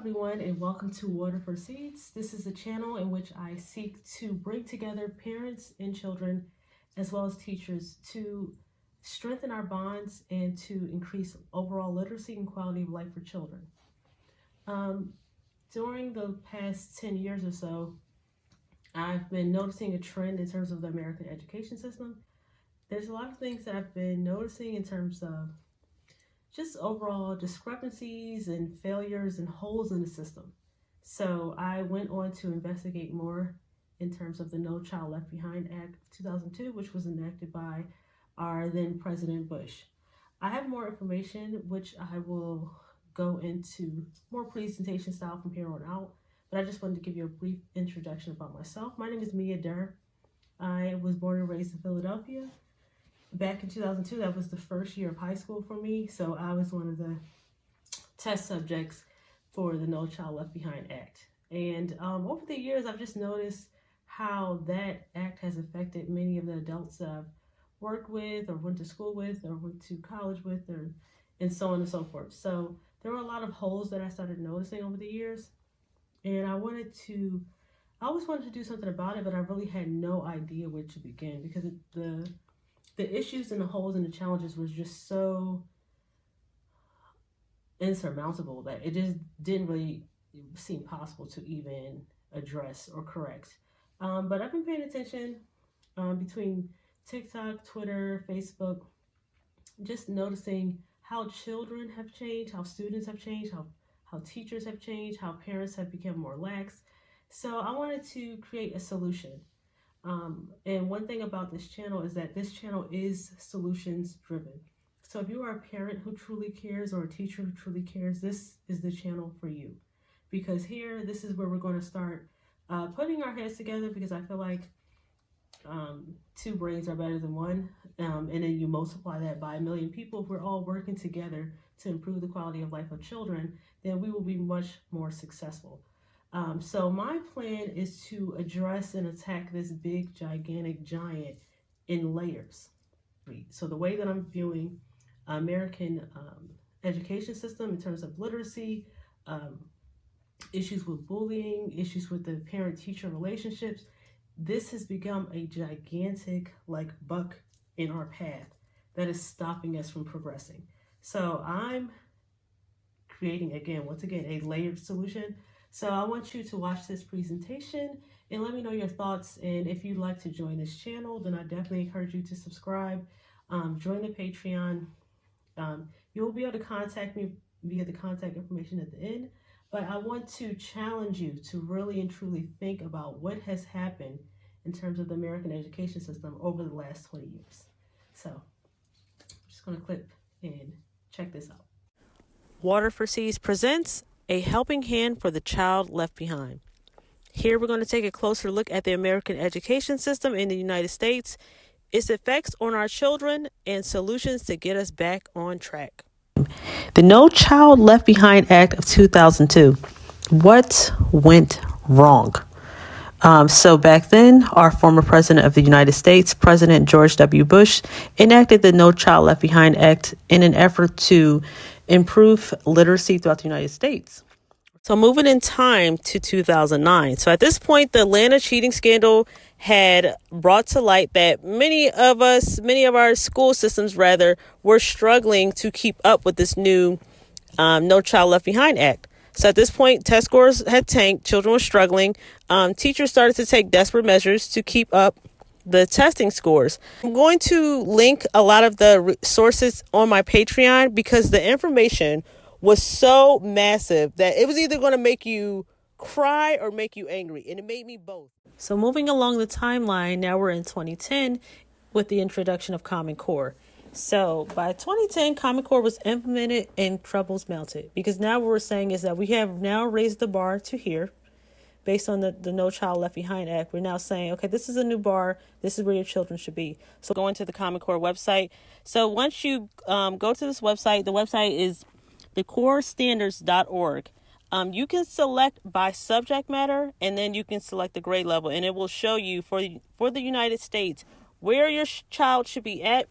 everyone, and welcome to Water for Seeds. This is a channel in which I seek to bring together parents and children, as well as teachers, to strengthen our bonds and to increase overall literacy and quality of life for children. During the past 10 years or so, I've been noticing a trend in terms of the American education system. There's a lot of things that I've been noticing in terms of just overall discrepancies and failures and holes in the system. So I went on to investigate more in terms of the No Child Left Behind Act of 2002, which was enacted by our then President Bush. I have more information, which I will go into more presentation style from here on out, but I just wanted to give you a brief introduction about myself. My name is Durr. I was born and raised in Philadelphia. Back in 2002, that was the first year of high school for me, so I was one of the test subjects for the No Child Left Behind Act. And over the years, I've just noticed how that act has affected many of the adults that I've worked with or went to school with or went to college with, and so on and so forth. So there were a lot of holes that I started noticing over the years, and I always wanted to do something about it, but I really had no idea where to begin because the issues and the holes and the challenges was just so insurmountable that it just didn't really seem possible to even address or correct. But I've been paying attention between TikTok, Twitter, Facebook, just noticing how children have changed, how students have changed, how teachers have changed, how parents have become more lax. So I wanted to create a solution. And one thing about this channel is that this channel is solutions driven. So if you are a parent who truly cares or a teacher who truly cares, this is the channel for you. Because here, this is where we're going to start putting our heads together, because I feel like two brains are better than one. And then you multiply that by 1 million people. If we're all working together to improve the quality of life of children, then we will be much more successful. So my plan is to address and attack this big, gigantic giant in layers. So the way that I'm viewing American education system in terms of literacy, issues with bullying, issues with the parent-teacher relationships, this has become a gigantic buck in our path that is stopping us from progressing. So I'm creating, once again, a layered solution. So I want you to watch this presentation and let me know your thoughts. And if you'd like to join this channel, then I definitely encourage you to subscribe, join the Patreon. You'll be able to contact me via the contact information at the end. But I want to challenge you to really and truly think about what has happened in terms of the American education system over the last 20 years. So I'm just going to click and check this out. Water for Seeds presents A Helping Hand for the Child Left Behind. Here we're going to take a closer look at the American education system in the United States, its effects on our children, and solutions to get us back on track. The No Child Left Behind Act of 2002. What went wrong? So back then, our former president of the United States, President George W. Bush, enacted the No Child Left Behind Act in an effort to improve literacy throughout the United States. So moving in time to 2009. So at this point, the Atlanta cheating scandal had brought to light that many of our school systems were struggling to keep up with this new No Child Left Behind Act. So at this point, test scores had tanked, children were struggling. Teachers started to take desperate measures to keep up the testing scores. I'm going to link a lot of the sources on my Patreon because the information was so massive that it was either going to make you cry or make you angry, and it made me both. So moving along the timeline, now we're in 2010 with the introduction of Common Core. So by 2010, Common Core was implemented and troubles mounted, because now what we're saying is that we have now raised the bar to here. Based on the No Child Left Behind Act, we're now saying, okay, this is a new bar. This is where your children should be. So go into the Common Core website. So once you go to this website, the website is thecorestandards.org. You can select by subject matter, and then you can select the grade level, and it will show you for the United States where your child should be at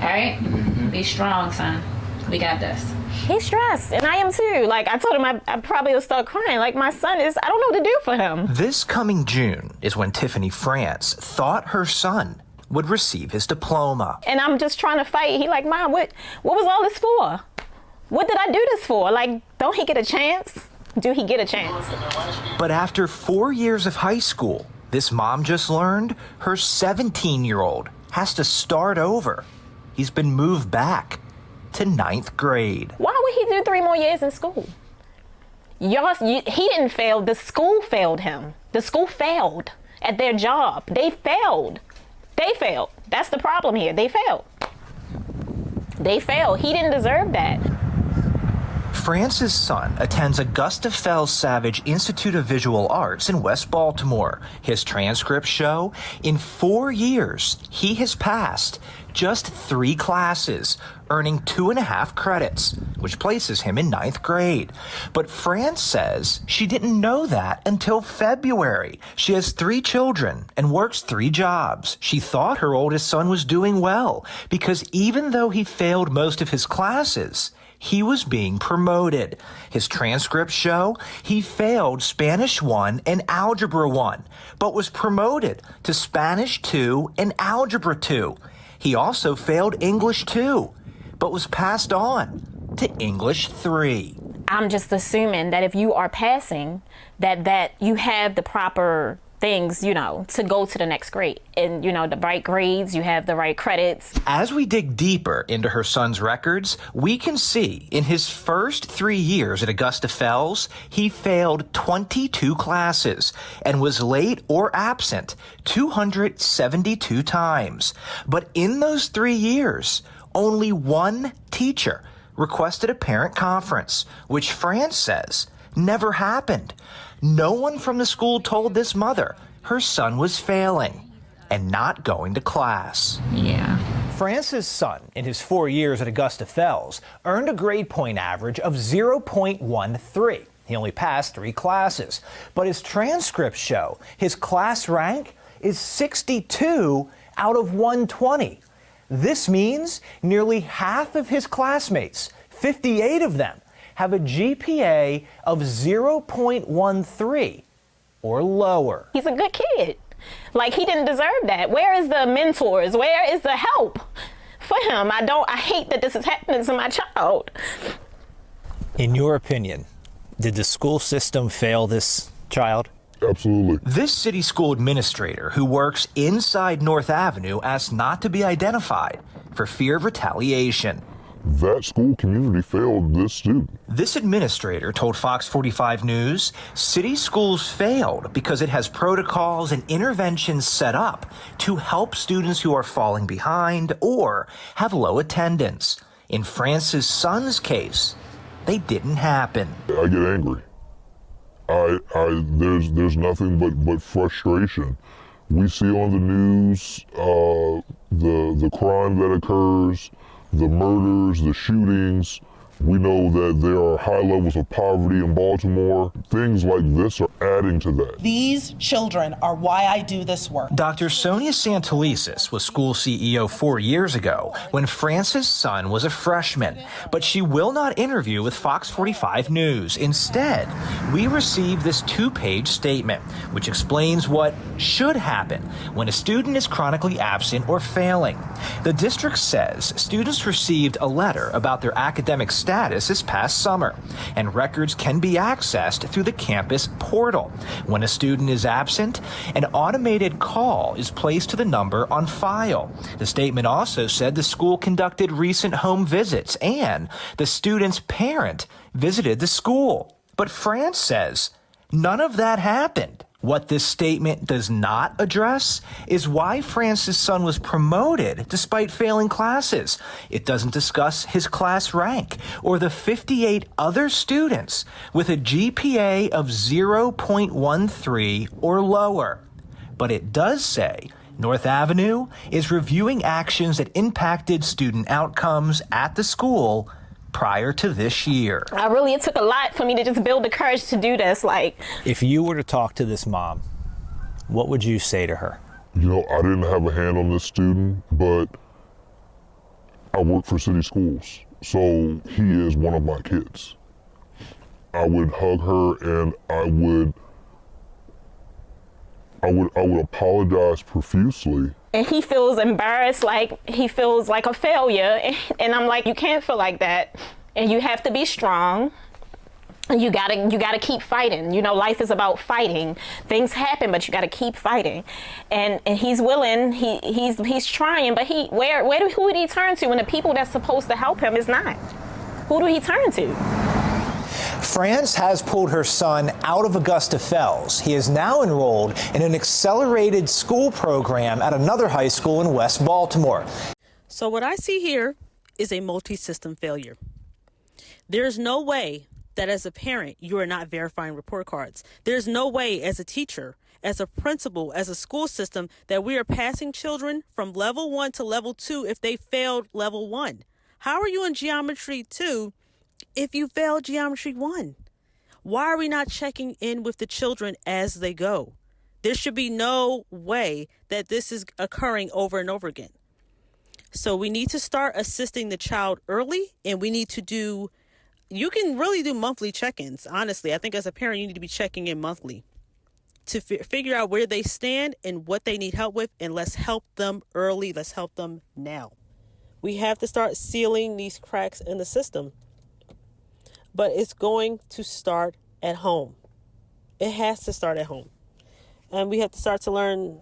All right? Be strong, son. We got this. He's stressed, and I am too. Like, I told him I probably will start crying. Like, my son is, I don't know what to do for him. This coming June is when Tiffany France thought her son would receive his diploma. And I'm just trying to fight. He like, Mom, what was all this for? What did I do this for? Like, don't he get a chance? Do he get a chance? But after 4 years of high school, this mom just learned her 17-year-old has to start over. He's been moved back to 9th grade. Why would he do 3 more years in school? He didn't fail. The school failed him. The school failed at their job. They failed. They failed. That's the problem here. They failed. They failed. He didn't deserve that. France's son attends Augusta Fells Savage Institute of Visual Arts in West Baltimore. His transcripts show in 4 years, he has passed just 3 classes, earning 2.5 credits, which places him in 9th grade. But France says she didn't know that until February. She has 3 children and works 3 jobs. She thought her oldest son was doing well because even though he failed most of his classes, he was being promoted. His transcripts show he failed Spanish 1 and Algebra 1, but was promoted to Spanish 2 and Algebra 2. He also failed English 2, but was passed on to English 3. I'm just assuming that if you are passing, that you have the proper things, to go to the next grade. And, the right grades, you have the right credits. As we dig deeper into her son's records, we can see in his first 3 years at Augusta Fells, he failed 22 classes and was late or absent 272 times. But in those 3 years, only 1 teacher requested a parent conference, which France says never happened. No one from the school told this mother her son was failing and not going to class. Yeah. France's son, in his 4 years at Augusta Fells, earned a grade point average of 0.13. He only passed 3 classes, but his transcripts show his class rank is 62 out of 120. This means nearly half of his classmates, 58 of them, have a GPA of 0.13 or lower. He's a good kid. Like, he didn't deserve that. Where is the mentors? Where is the help for him? I hate that this is happening to my child. In your opinion, did the school system fail this child? Absolutely. This city school administrator who works inside North Avenue asked not to be identified for fear of retaliation. That school community failed this student. This administrator told Fox 45 News city schools failed because it has protocols and interventions set up to help students who are falling behind or have low attendance. In France's son's case, they didn't happen. I get angry. There's nothing but frustration. We see on the news the crime that occurs, the murders, the shootings. We know that there are high levels of poverty in Baltimore. Things like this are adding to that. These children are why I do this work. Dr. Sonia Santelises was school CEO 4 years ago when France's son was a freshman, but she will not interview with Fox 45 News. Instead, we received this 2-page statement, which explains what should happen when a student is chronically absent or failing. The district says students received a letter about their academic status this past summer, and records can be accessed through the campus portal. When a student is absent, an automated call is placed to the number on file. The statement also said the school conducted recent home visits and the student's parent visited the school. But France says none of that happened. What this statement does not address is why France's son was promoted despite failing classes. It doesn't discuss his class rank or the 58 other students with a GPA of 0.13 or lower. But it does say North Avenue is reviewing actions that impacted student outcomes at the school prior to this year. It took a lot for me to just build the courage to do this. If you were to talk to this mom, what would you say to her? I didn't have a hand on this student, but I work for city schools, so he is one of my kids. I would hug her and I would apologize profusely. And he feels embarrassed, like he feels like a failure. And I'm like, you can't feel like that. And you have to be strong. And you gotta keep fighting. You know, life is about fighting. Things happen, but you gotta keep fighting. And he's willing. He's trying. But who would he turn to when the people that's supposed to help him is not? Who do he turn to? France has pulled her son out of Augusta Fells. He is now enrolled in an accelerated school program at another high school in West Baltimore. So what I see here is a multi-system failure. There's no way that as a parent, you are not verifying report cards. There's no way as a teacher, as a principal, as a school system, that we are passing children from level 1 to level 2 if they failed level 1. How are you in geometry 2 if you failed geometry 1? Why are we not checking in with the children as they go? There should be no way that this is occurring over and over again. So we need to start assisting the child early, and we need to you can really do monthly check-ins. Honestly, I think as a parent, you need to be checking in monthly to figure out where they stand and what they need help with, and let's help them early. Let's help them now. We have to start sealing these cracks in the system. But it's going to start at home. It has to start at home. And we have to start to learn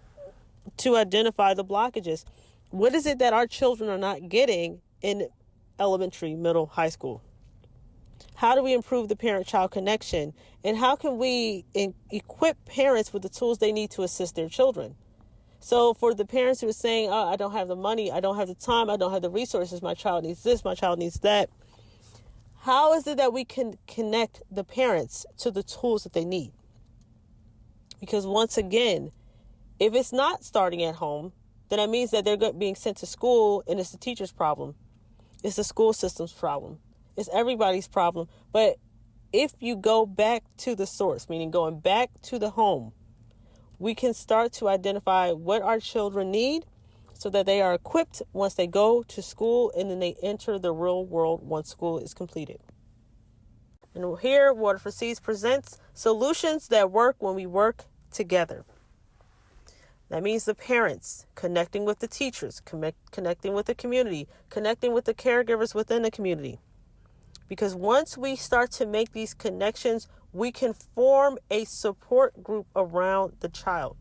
to identify the blockages. What is it that our children are not getting in elementary, middle, high school? How do we improve the parent-child connection? And how can we equip parents with the tools they need to assist their children? So for the parents who are saying, oh, I don't have the money, I don't have the time, I don't have the resources, my child needs this, my child needs that. How is it that we can connect the parents to the tools that they need? Because once again, if it's not starting at home, then that means that they're being sent to school, and it's the teacher's problem. It's the school system's problem. It's everybody's problem. But if you go back to the source, meaning going back to the home, we can start to identify what our children need so that they are equipped once they go to school, and then they enter the real world once school is completed. And here, Water for Seeds presents solutions that work when we work together. That means the parents connecting with the teachers, connecting with the community, connecting with the caregivers within the community. Because once we start to make these connections, we can form a support group around the child.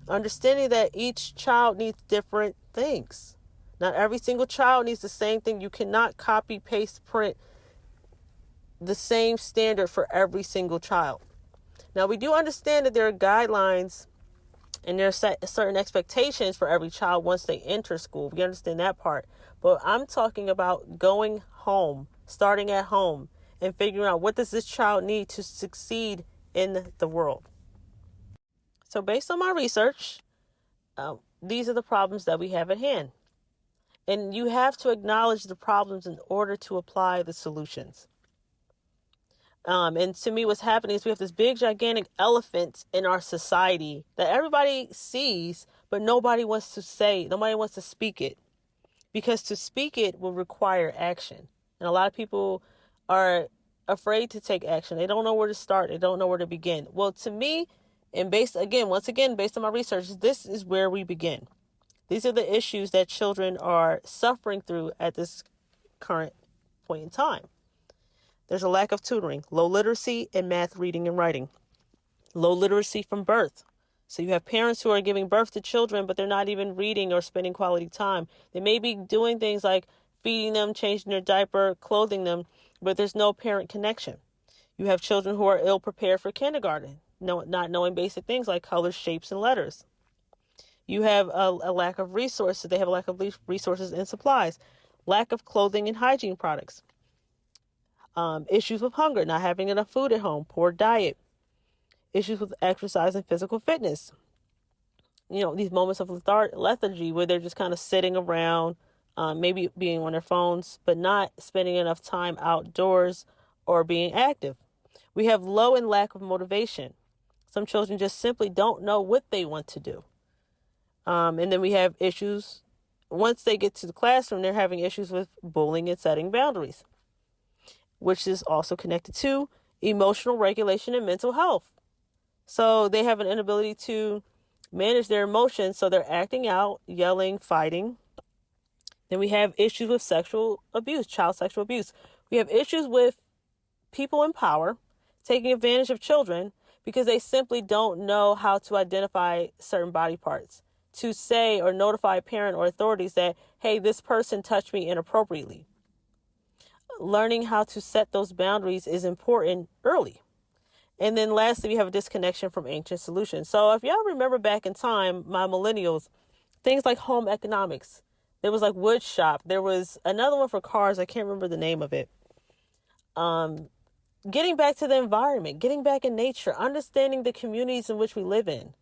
Understanding that each child needs different things. Not every single child needs the same thing. You cannot copy, paste, print the same standard for every single child. Now, we do understand that there are guidelines and there are certain expectations for every child once they enter school. We understand that part. But I'm talking about going home, starting at home, and figuring out what does this child need to succeed in the world. So based on my research, these are the problems that we have at hand. And you have to acknowledge the problems in order to apply the solutions. And to me, what's happening is we have this big, gigantic elephant in our society that everybody sees, but nobody wants to say, nobody wants to speak it. Because to speak it will require action. And a lot of people are afraid to take action. They don't know where to start. They don't know where to begin. Well, to me, and based on my research, this is where we begin. These are the issues that children are suffering through at this current point in time. There's a lack of tutoring, low literacy in math, reading, and writing, low literacy from birth. So you have parents who are giving birth to children, but they're not even reading or spending quality time. They may be doing things like feeding them, changing their diaper, clothing them, but there's no parent connection. You have children who are ill prepared for kindergarten, not knowing basic things like colors, shapes, and letters. You have a lack of resources. They have a lack of resources and supplies, lack of clothing and hygiene products, issues with hunger, not having enough food at home, poor diet, issues with exercise and physical fitness. You know, these moments of lethargy where they're just kind of sitting around, maybe being on their phones, but not spending enough time outdoors or being active. We have low and lack of motivation. Some children just simply don't know what they want to do. And then we have issues once they get to the classroom, they're having issues with bullying and setting boundaries, which is also connected to emotional regulation and mental health. So they have an inability to manage their emotions, so they're acting out, yelling, fighting. Then we have issues with sexual abuse, child sexual abuse. We have issues with people in power taking advantage of children because they simply don't know how to identify certain body parts, to say or notify a parent or authorities that, hey, this person touched me inappropriately. Learning how to set those boundaries is important early. And then lastly, we have a disconnection from ancient solutions. So if y'all remember back in time, my millennials, things like home economics, there was like wood shop. There was another one for cars. I can't remember the name of it. Getting back to the environment, getting back in nature, understanding the communities in which we live in.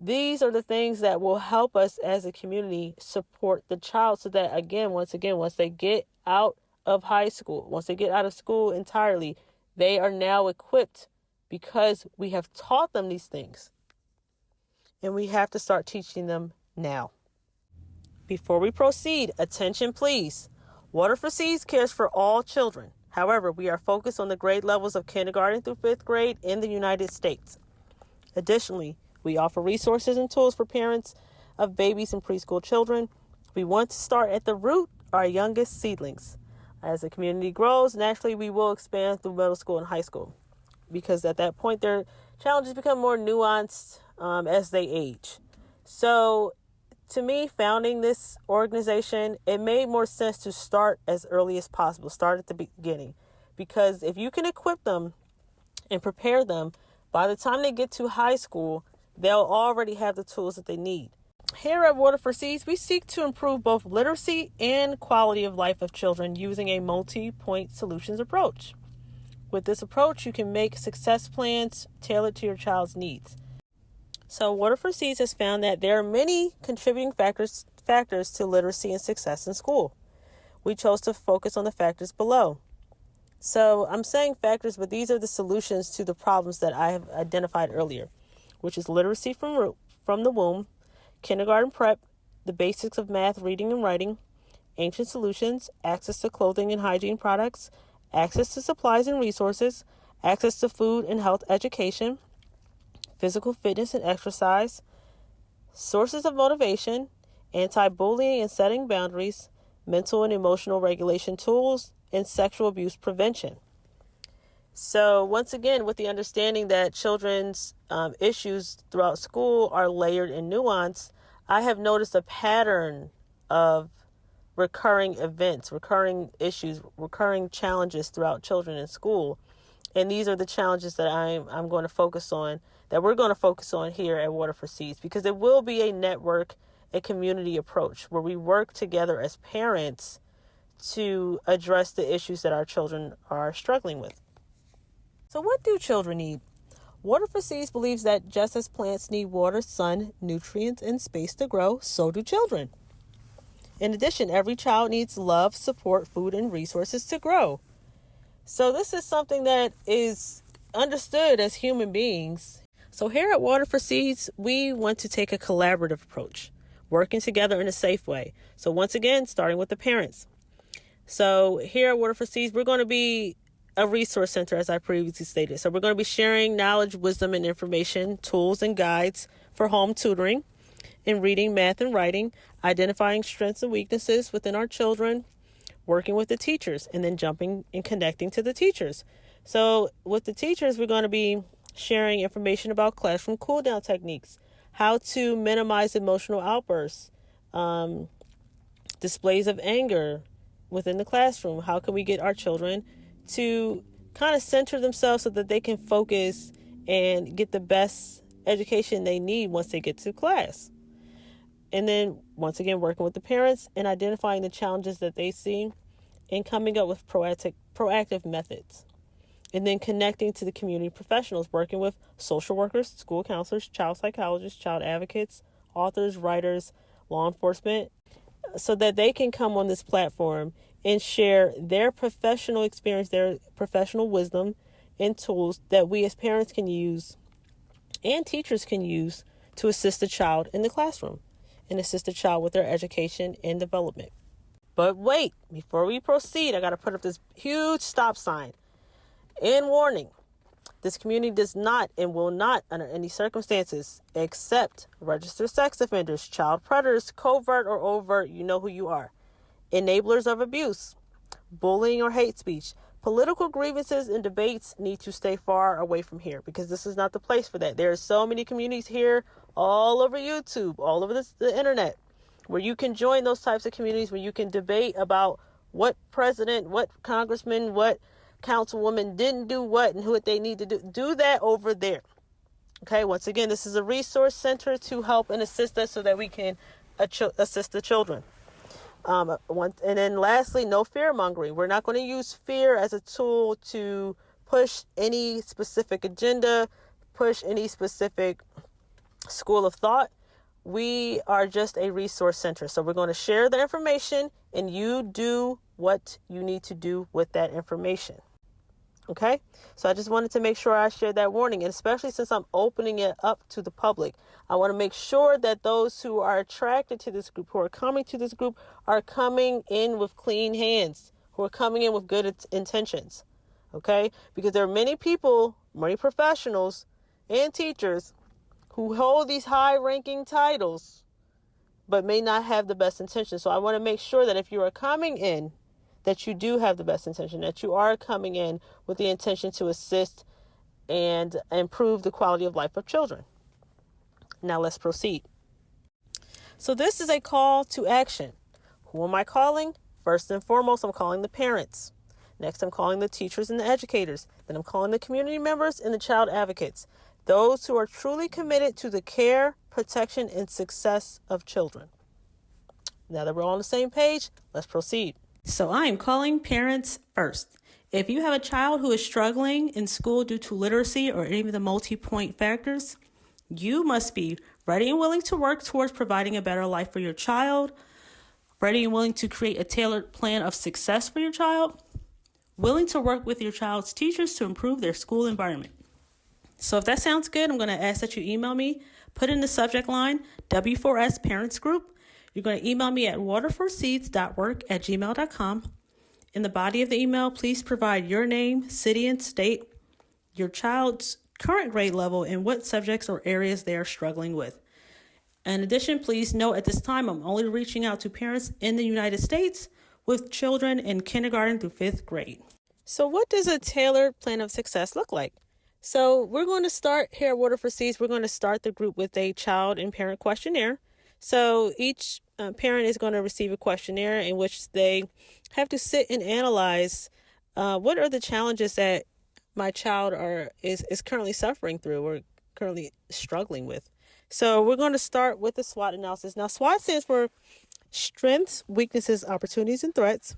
These are the things that will help us as a community support the child so that, once they get out of high school, once they get out of school entirely, they are now equipped because we have taught them these things. And we have to start teaching them now. Before we proceed, attention please. Water for Seeds cares for all children. However, we are focused on the grade levels of kindergarten through 5th grade in the United States. Additionally, we offer resources and tools for parents of babies and preschool children. We want to start at the root, our youngest seedlings. As the community grows, naturally we will expand through middle school and high school because at that point their challenges become more nuanced as they age. So to me, founding this organization, it made more sense to start as early as possible, start at the beginning. Because if you can equip them and prepare them, by the time they get to high school, they'll already have the tools that they need. Here at Water for Seeds, we seek to improve both literacy and quality of life of children using a multi-point solutions approach. With this approach, you can make success plans tailored to your child's needs. So Water for Seeds has found that there are many contributing factors to literacy and success in school. We chose to focus on the factors below. So I'm saying factors, but these are the solutions to the problems that I have identified earlier, which is literacy from the womb, kindergarten prep, the basics of math, reading and writing, ancient solutions, access to clothing and hygiene products, access to supplies and resources, access to food and health education, physical fitness and exercise, sources of motivation, anti-bullying and setting boundaries, mental and emotional regulation tools, and sexual abuse prevention. So once again, with the understanding that children's issues throughout school are layered and nuanced, I have noticed a pattern of recurring events, recurring issues, recurring challenges throughout children in school. And these are the challenges that I'm going to focus on, that we're going to focus on here at Water for Seeds, because it will be a network, a community approach where we work together as parents to address the issues that our children are struggling with. So what do children need? Water for Seeds believes that just as plants need water, sun, nutrients, and space to grow, so do children. In addition, every child needs love, support, food, and resources to grow. So this is something that is understood as human beings. So here at Water for Seeds, we want to take a collaborative approach, working together in a safe way. So once again, starting with the parents. So here at Water for Seeds, we're going to be a resource center, as I previously stated. So we're going to be sharing knowledge, wisdom, and information, tools, and guides for home tutoring in reading, math, and writing, identifying strengths and weaknesses within our children, working with the teachers, and then jumping and connecting to the teachers. So with the teachers, we're going to be sharing information about classroom cool down techniques, how to minimize emotional outbursts, displays of anger within the classroom. How can we get our children to kind of center themselves so that they can focus and get the best education they need once they get to class? And then once again, working with the parents and identifying the challenges that they see and coming up with proactive methods. And then connecting to the community professionals, working with social workers, school counselors, child psychologists, child advocates, authors, writers, law enforcement, so that they can come on this platform and share their professional experience, their professional wisdom and tools that we as parents can use and teachers can use to assist the child in the classroom. and assist the child with their education and development. But wait, before we proceed, I got to put up this huge stop sign. In warning, this community does not and will not, under any circumstances, accept registered sex offenders, child predators, covert or overt, you know who you are, enablers of abuse, bullying or hate speech. Political grievances and debates need to stay far away from here because this is not the place for that. There are so many communities here all over YouTube, all over the internet, where you can join those types of communities where you can debate about what president, what congressman, what councilwoman didn't do what and what they need to do. Do that over there. Okay, once again, this is a resource center to help and assist us so that we can assist the children. And then lastly, no fear mongering. We're not going to use fear as a tool to push any specific agenda, push any specific school of thought. We are just a resource center. So we're going to share the information and you do what you need to do with that information. Okay, so I just wanted to make sure I shared that warning, and especially since I'm opening it up to the public, I want to make sure that those who are attracted to this group, who are coming to this group, are coming in with clean hands, who are coming in with good intentions. Okay, because there are many people, many professionals and teachers who hold these high-ranking titles, but may not have the best intentions. So I want to make sure that if you are coming in, that you do have the best intention, that you are coming in with the intention to assist and improve the quality of life of children. Now let's proceed. So this is a call to action. Who am I calling? First and foremost, I'm calling the parents. Next, I'm calling the teachers and the educators. Then I'm calling the community members and the child advocates. Those who are truly committed to the care, protection, and success of children. Now that we're all on the same page, let's proceed. So I am calling parents first. If you have a child who is struggling in school due to literacy or any of the multi-point factors, you must be ready and willing to work towards providing a better life for your child, ready and willing to create a tailored plan of success for your child, willing to work with your child's teachers to improve their school environment. So if that sounds good, I'm going to ask that you email me, put in the subject line, W4S Parents Group. You're going to email me at waterforseeds.work@gmail.com. In the body of the email, please provide your name, city and state, your child's current grade level, and what subjects or areas they are struggling with. In addition, please note at this time, I'm only reaching out to parents in the United States with children in kindergarten through 5th grade. So what does a tailored plan of success look like? So we're going to start here at Water for Seeds. We're going to start the group with a child and parent questionnaire. So each parent is going to receive a questionnaire in which they have to sit and analyze what are the challenges that my child is currently suffering through or currently struggling with. So we're going to start with the SWOT analysis. Now, SWOT stands for Strengths, Weaknesses, Opportunities, and Threats.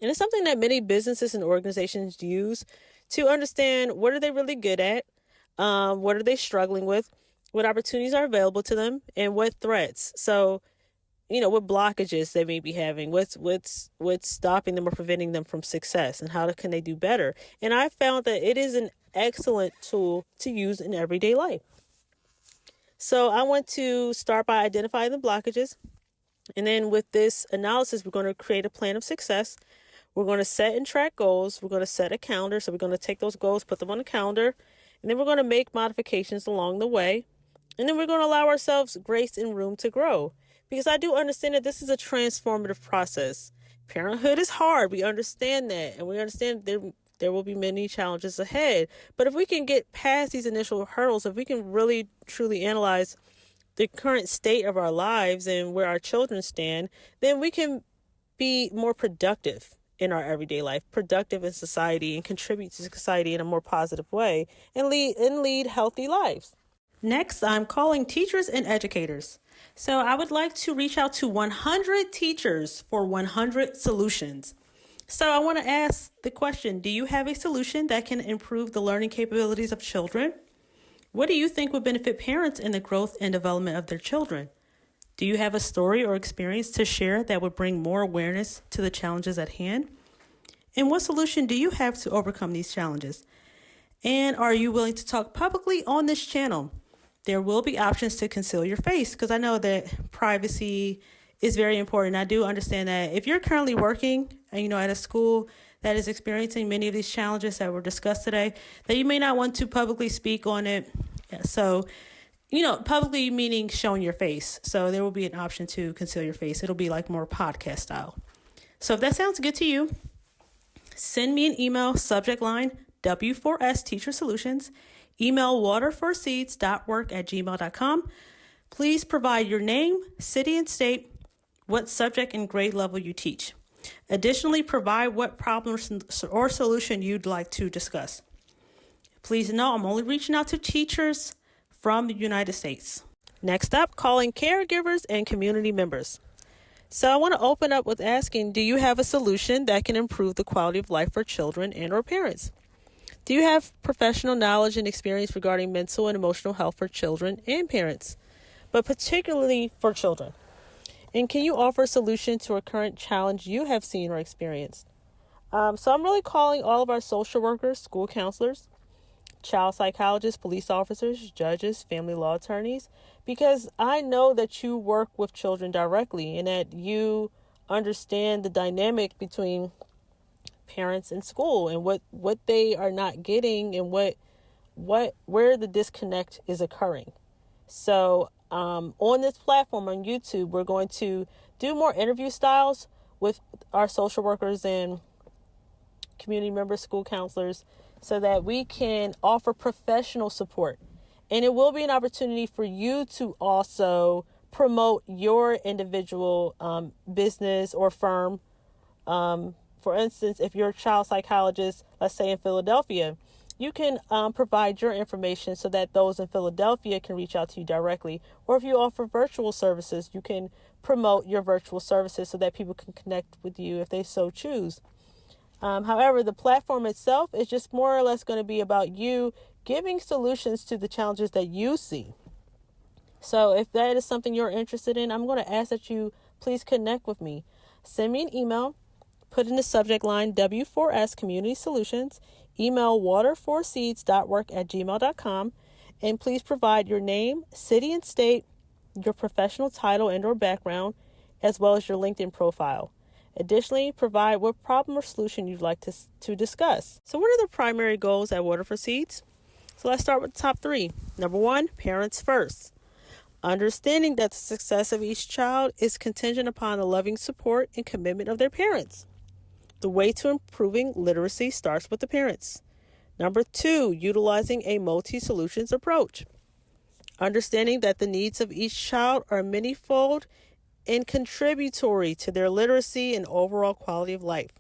And it's something that many businesses and organizations use to understand what are they really good at, what are they struggling with, what opportunities are available to them, and what threats. So, what blockages they may be having, what's stopping them or preventing them from success, and how can they do better. And I found that it is an excellent tool to use in everyday life. So I want to start by identifying the blockages. And then with this analysis, we're going to create a plan of success. We're going to set and track goals. We're going to set a calendar. So we're going to take those goals, put them on a calendar, and then we're going to make modifications along the way. And then we're going to allow ourselves grace and room to grow. Because I do understand that this is a transformative process. Parenthood is hard. We understand that. And we understand there will be many challenges ahead. But if we can get past these initial hurdles, if we can really, truly analyze the current state of our lives and where our children stand, then we can be more productive in our everyday life, productive in society, and contribute to society in a more positive way and lead healthy lives. Next, I'm calling teachers and educators. So I would like to reach out to 100 teachers for 100 solutions. So I want to ask the question, do you have a solution that can improve the learning capabilities of children? What do you think would benefit parents in the growth and development of their children? Do you have a story or experience to share that would bring more awareness to the challenges at hand? And what solution do you have to overcome these challenges? And are you willing to talk publicly on this channel? There will be options to conceal your face because I know that privacy is very important. I do understand that if you're currently working, at a school that is experiencing many of these challenges that were discussed today, that you may not want to publicly speak on it. So, publicly meaning showing your face. So there will be an option to conceal your face. It'll be like more podcast style. So if that sounds good to you, send me an email, subject line, W4S Teacher Solutions, email waterforseeds.work@gmail.com. Please provide your name, city and state, what subject and grade level you teach. Additionally, provide what problem or solution you'd like to discuss. Please know I'm only reaching out to teachers from the United States. Next up, calling caregivers and community members. So I want to open up with asking, do you have a solution that can improve the quality of life for children and or parents? Do you have professional knowledge and experience regarding mental and emotional health for children and parents, but particularly for children? And can you offer a solution to a current challenge you have seen or experienced? So I'm really calling all of our social workers, school counselors, child psychologists, police officers, judges, family law attorneys, because I know that you work with children directly and that you understand the dynamic between parents and school and what they are not getting and where the disconnect is occurring. So on this platform on YouTube, we're going to do more interview styles with our social workers and community members, school counselors, so that we can offer professional support. And it will be an opportunity for you to also promote your individual business or firm. For instance, if you're a child psychologist, let's say in Philadelphia, you can provide your information so that those in Philadelphia can reach out to you directly. Or if you offer virtual services, you can promote your virtual services so that people can connect with you if they so choose. However, the platform itself is just more or less going to be about you giving solutions to the challenges that you see. So if that is something you're interested in, I'm going to ask that you please connect with me. Send me an email, put in the subject line W4S Community Solutions, email waterforseeds.work@gmail.com, and please provide your name, city and state, your professional title and or background, as well as your LinkedIn profile. Additionally, provide what problem or solution you'd like to discuss. So what are the primary goals at Water for Seeds? So let's start with the top 3. Number 1, parents first. Understanding that the success of each child is contingent upon the loving support and commitment of their parents. The way to improving literacy starts with the parents. Number 2, utilizing a multi-solutions approach. Understanding that the needs of each child are manyfold and contributory to their literacy and overall quality of life.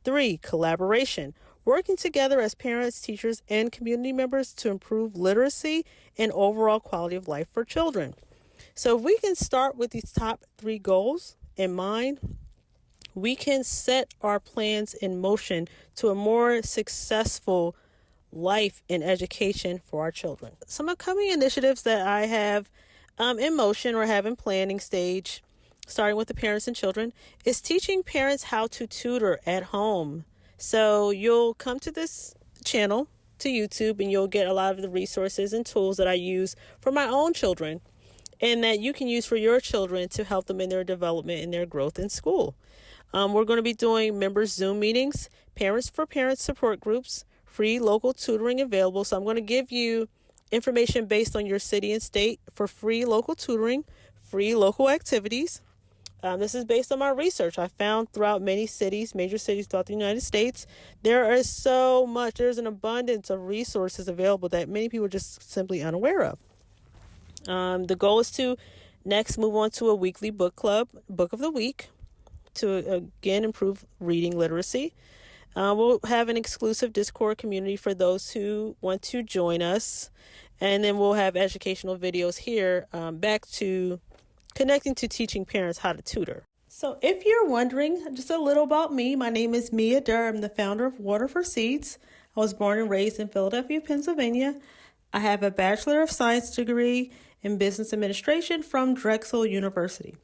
3, collaboration. Working together as parents, teachers, and community members to improve literacy and overall quality of life for children. So if we can start with these top 3 goals in mind, we can set our plans in motion to a more successful life in education for our children. Some upcoming initiatives that I have in motion or have in planning stage, starting with the parents and children, is teaching parents how to tutor at home. So you'll come to this channel, to YouTube, and you'll get a lot of the resources and tools that I use for my own children and that you can use for your children to help them in their development and their growth in school. We're going to be doing members Zoom meetings, parents for parents support groups, free local tutoring available. So I'm going to give you information based on your city and state for free local tutoring, free local activities. This is based on my research. I found throughout many cities, major cities throughout the United States, there's an abundance of resources available that many people are just simply unaware of. The goal is to next move on to a weekly book club, book of the week, to again improve reading literacy. We'll have an exclusive Discord community for those who want to join us. And then we'll have educational videos here back to connecting to teaching parents how to tutor. So if you're wondering just a little about me, my name is Mia Durr. I'm the founder of Water for Seeds. I was born and raised in Philadelphia, Pennsylvania. I have a Bachelor of Science degree in Business Administration from Drexel University.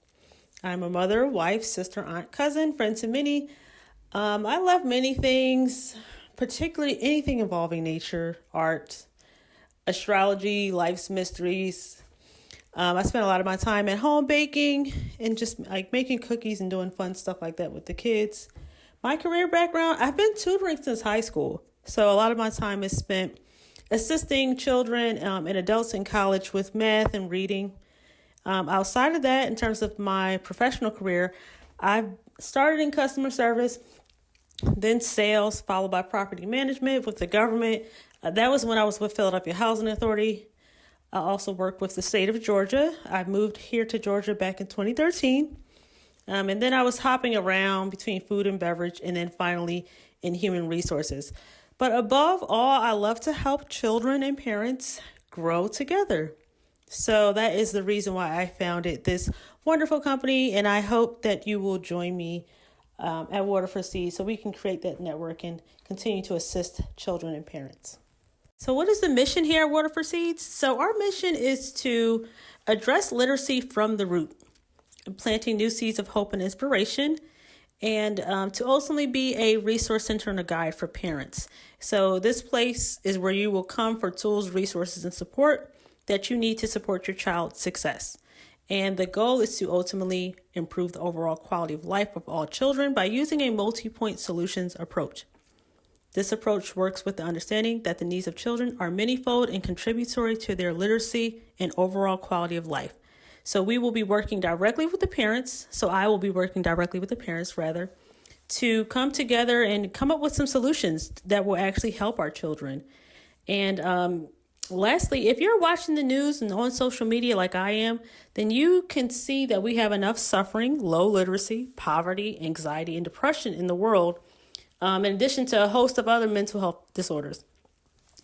I'm a mother, wife, sister, aunt, cousin, friend to many. I love many things, particularly anything involving nature, art, astrology, life's mysteries. I spent a lot of my time at home baking and just like making cookies and doing fun stuff like that with the kids. My career background, I've been tutoring since high school. So a lot of my time is spent assisting children and adults in college with math and reading. Outside of that, in terms of my professional career, I've started in customer service, then sales, followed by property management with the government. That was when I was with Philadelphia Housing Authority. I also worked with the state of Georgia. I moved here to Georgia back in 2013. And then I was hopping around between food and beverage and then finally in human resources. But above all, I love to help children and parents grow together. So that is the reason why I founded this wonderful company. And I hope that you will join me at Water for Seeds so we can create that network and continue to assist children and parents. So what is the mission here at Water for Seeds? So our mission is to address literacy from the root, planting new seeds of hope and inspiration, and to ultimately be a resource center and a guide for parents. So this place is where you will come for tools, resources, and support that you need to support your child's success. And the goal is to ultimately improve the overall quality of life of all children by using a multi-point solutions approach. This approach works with the understanding that the needs of children are manyfold and contributory to their literacy and overall quality of life. So we will be working directly with the parents. So I will be working directly with the parents, rather, to come together and come up with some solutions that will actually help our children. And lastly, if you're watching the news and on social media like I am, then you can see that we have enough suffering, low literacy, poverty, anxiety, and depression in the world, in addition to a host of other mental health disorders.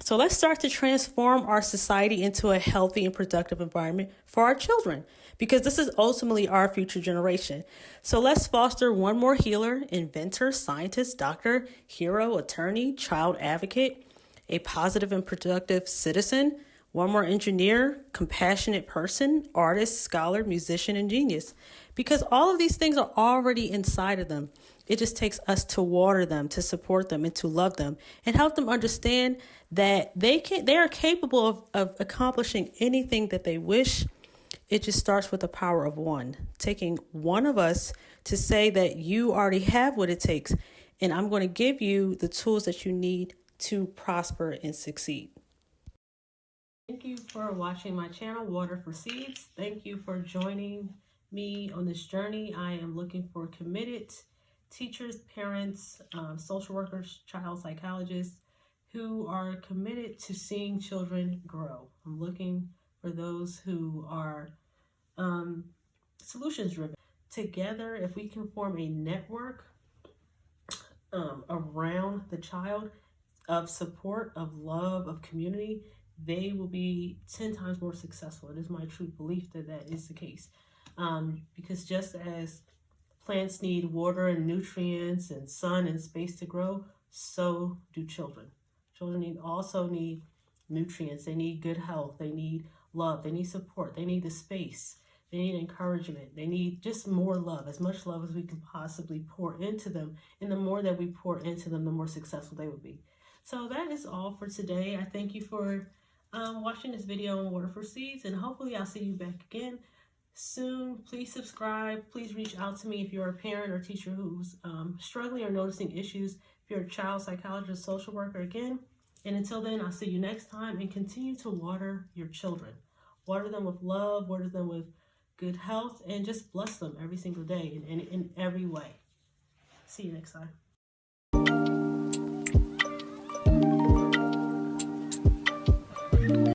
So let's start to transform our society into a healthy and productive environment for our children, because this is ultimately our future generation. So let's foster one more healer, inventor, scientist, doctor, hero, attorney, child advocate, a positive and productive citizen, one more engineer, compassionate person, artist, scholar, musician, and genius, because all of these things are already inside of them. It just takes us to water them, to support them, and to love them, and help them understand that they are capable of accomplishing anything that they wish. It just starts with the power of one, taking one of us to say that you already have what it takes, and I'm going to give you the tools that you need to prosper and succeed. Thank you for watching my channel, Water for Seeds. Thank you for joining me on this journey. I am looking for committed teachers, parents, social workers, child psychologists who are committed to seeing children grow. I'm looking for those who are solutions driven. Together, if we can form a network around the child of support, of love, of community, they will be 10 times more successful. It is my true belief that that is the case. Because just as plants need water and nutrients and sun and space to grow, so do children. Children also need nutrients. They need good health. They need love. They need support. They need the space. They need encouragement. They need just more love, as much love as we can possibly pour into them. And the more that we pour into them, the more successful they will be. So that is all for today. I thank you for watching this video on Water for Seeds, and hopefully I'll see you back again soon. Please subscribe. Please reach out to me if you're a parent or teacher who's struggling or noticing issues. If you're a child psychologist, social worker, again. And until then, I'll see you next time, and continue to water your children. Water them with love, water them with good health, and just bless them every single day in every way. See you next time.